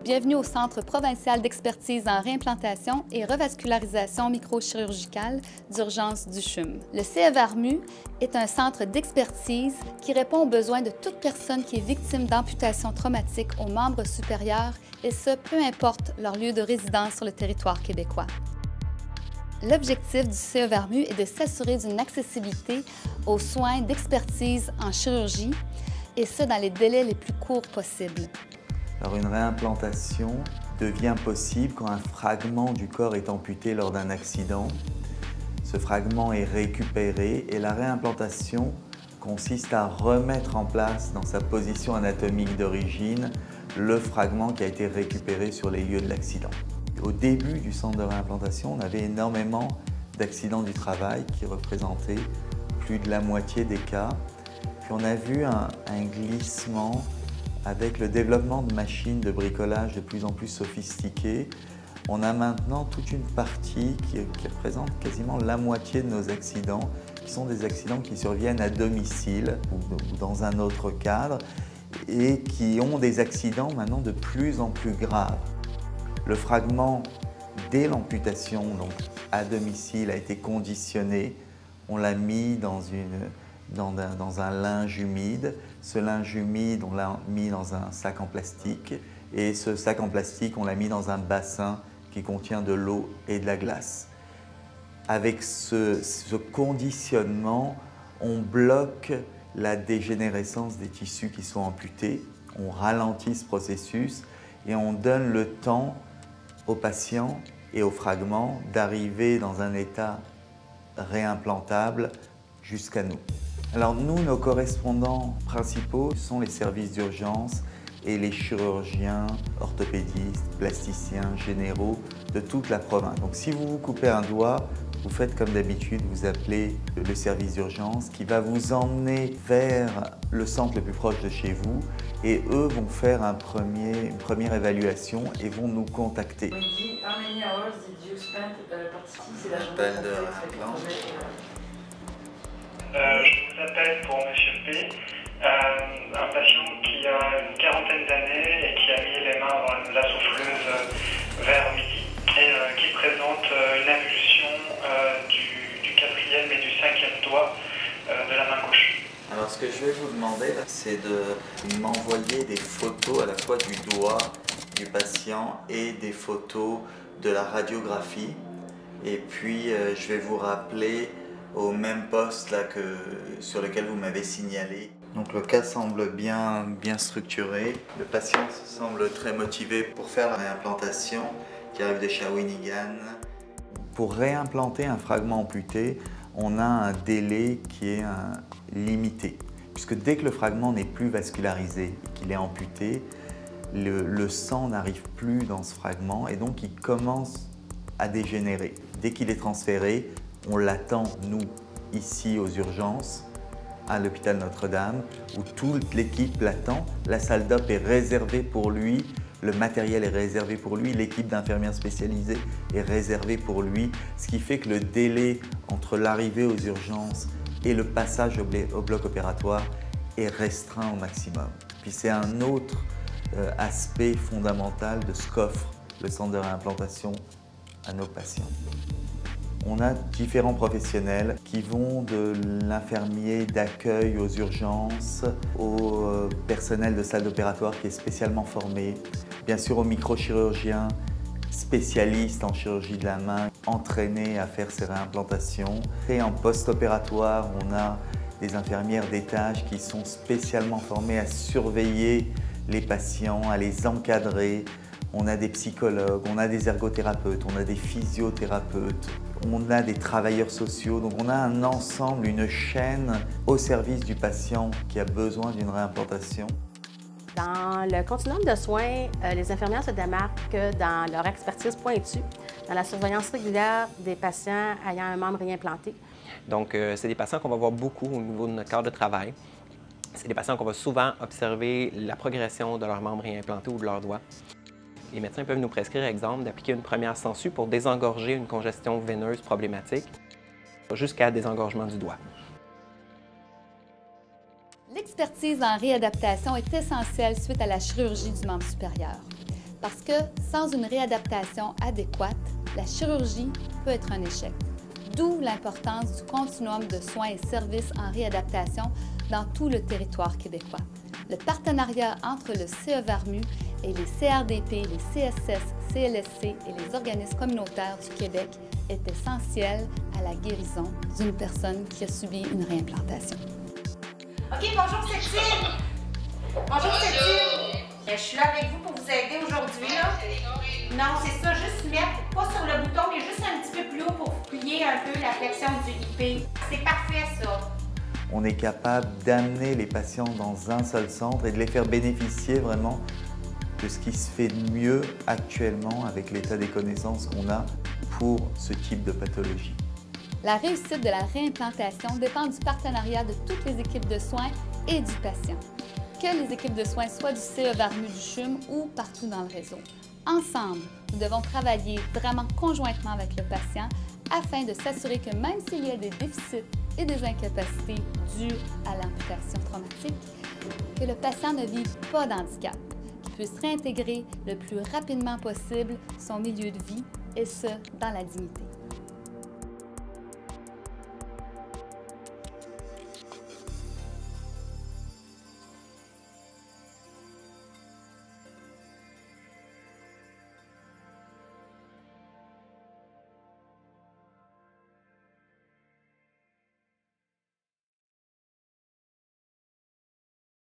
Bienvenue au Centre provincial d'expertise en réimplantation et revascularisation microchirurgicale d'urgence du CHUM. Le CEVARMU est un centre d'expertise qui répond aux besoins de toute personne qui est victime d'amputation traumatique aux membres supérieurs, et ce, peu importe leur lieu de résidence sur le territoire québécois. L'objectif du CEVARMU est de s'assurer d'une accessibilité aux soins d'expertise en chirurgie, et ce, dans les délais les plus courts possibles. Alors une réimplantation devient possible quand un fragment du corps est amputé lors d'un accident. Ce fragment est récupéré et la réimplantation consiste à remettre en place dans sa position anatomique d'origine le fragment qui a été récupéré sur les lieux de l'accident. Au début du centre de réimplantation, on avait énormément d'accidents du travail qui représentaient plus de la moitié des cas. Puis on a vu un glissement avec le développement de machines de bricolage de plus en plus sophistiquées. On a maintenant toute une partie qui représente quasiment la moitié de nos accidents, qui sont des accidents qui surviennent à domicile ou dans un autre cadre et qui ont des accidents maintenant de plus en plus graves. Le fragment, dès l'amputation, donc à domicile, a été conditionné. On l'a mis dans un linge humide. Ce linge humide, on l'a mis dans un sac en plastique. Et ce sac en plastique, on l'a mis dans un bassin qui contient de l'eau et de la glace. Avec ce conditionnement, on bloque la dégénérescence des tissus qui sont amputés. On ralentit ce processus et on donne le temps aux patients et aux fragments d'arriver dans un état réimplantable jusqu'à nous. Alors nous, nos correspondants principaux sont les services d'urgence et les chirurgiens, orthopédistes, plasticiens, généraux de toute la province. Donc si vous vous coupez un doigt, vous faites comme d'habitude, vous appelez le service d'urgence qui va vous emmener vers le centre le plus proche de chez vous et eux vont faire une première évaluation et vont nous contacter. Appel de réimplant. Je vous appelle pour Monsieur P, un patient qui a une quarantaine d'années et qui a mis les mains dans la souffleuse vers midi et qui présente une avulsion du 4e et du 5e doigt de la main gauche. Alors ce que je vais vous demander, c'est de m'envoyer des photos à la fois du doigt du patient et des photos de la radiographie. Et puis je vais vous rappeler au même poste là, sur lequel vous m'avez signalé. Donc le cas semble bien structuré. Le patient semble très motivé pour faire la réimplantation qui arrive de Shawinigan. Pour réimplanter un fragment amputé, on a un délai qui est limité. Puisque dès que le fragment n'est plus vascularisé et qu'il est amputé, le sang n'arrive plus dans ce fragment et donc il commence à dégénérer. Dès qu'il est transféré, on l'attend, nous, ici aux urgences, à l'hôpital Notre-Dame, où toute l'équipe l'attend. La salle d'op est réservée pour lui, le matériel est réservé pour lui, l'équipe d'infirmières spécialisées est réservée pour lui, ce qui fait que le délai entre l'arrivée aux urgences et le passage au bloc opératoire est restreint au maximum. Puis c'est un autre aspect fondamental de ce qu'offre le centre de réimplantation à nos patients. On a différents professionnels qui vont de l'infirmier d'accueil aux urgences, au personnel de salle d'opératoire qui est spécialement formé, bien sûr aux microchirurgiens spécialistes en chirurgie de la main, entraînés à faire ces réimplantations. Et en post-opératoire, on a des infirmières d'étage qui sont spécialement formées à surveiller les patients, à les encadrer. On a des psychologues, on a des ergothérapeutes, on a des physiothérapeutes, on a des travailleurs sociaux. Donc on a un ensemble, une chaîne au service du patient qui a besoin d'une réimplantation. Dans le continuum de soins, les infirmières se démarquent dans leur expertise pointue, dans la surveillance régulière des patients ayant un membre réimplanté. Donc, c'est des patients qu'on va voir beaucoup au niveau de notre cadre de travail. C'est des patients qu'on va souvent observer la progression de leur membre réimplanté ou de leur doigt. Les médecins peuvent nous prescrire, exemple, d'appliquer une première sangsue pour désengorger une congestion veineuse problématique jusqu'à désengorgement du doigt. L'expertise en réadaptation est essentielle suite à la chirurgie du membre supérieur. Parce que sans une réadaptation adéquate, la chirurgie peut être un échec. D'où l'importance du continuum de soins et services en réadaptation dans tout le territoire québécois. Le partenariat entre le CE-VARMU et les CRDP, les CSS, CLSC et les organismes communautaires du Québec est essentiel à la guérison d'une personne qui a subi une réimplantation. OK, bonjour Cécile! Bonjour Cécile! Je suis là avec vous pour vous aider aujourd'hui. Non, c'est ça, juste mettre, pas sur le bouton, mais juste un petit peu plus haut pour plier un peu la flexion du IP. C'est parfait ça! On est capable d'amener les patients dans un seul centre et de les faire bénéficier vraiment de ce qui se fait de mieux actuellement avec l'état des connaissances qu'on a pour ce type de pathologie. La réussite de la réimplantation dépend du partenariat de toutes les équipes de soins et du patient. Que les équipes de soins soient du CE-VARMU du CHUM ou partout dans le réseau. Ensemble, nous devons travailler vraiment conjointement avec le patient afin de s'assurer que même s'il y a des déficits et des incapacités dues à l'amputation traumatique, que le patient ne vive pas d'handicap, qu'il puisse réintégrer le plus rapidement possible son milieu de vie et ce, dans la dignité.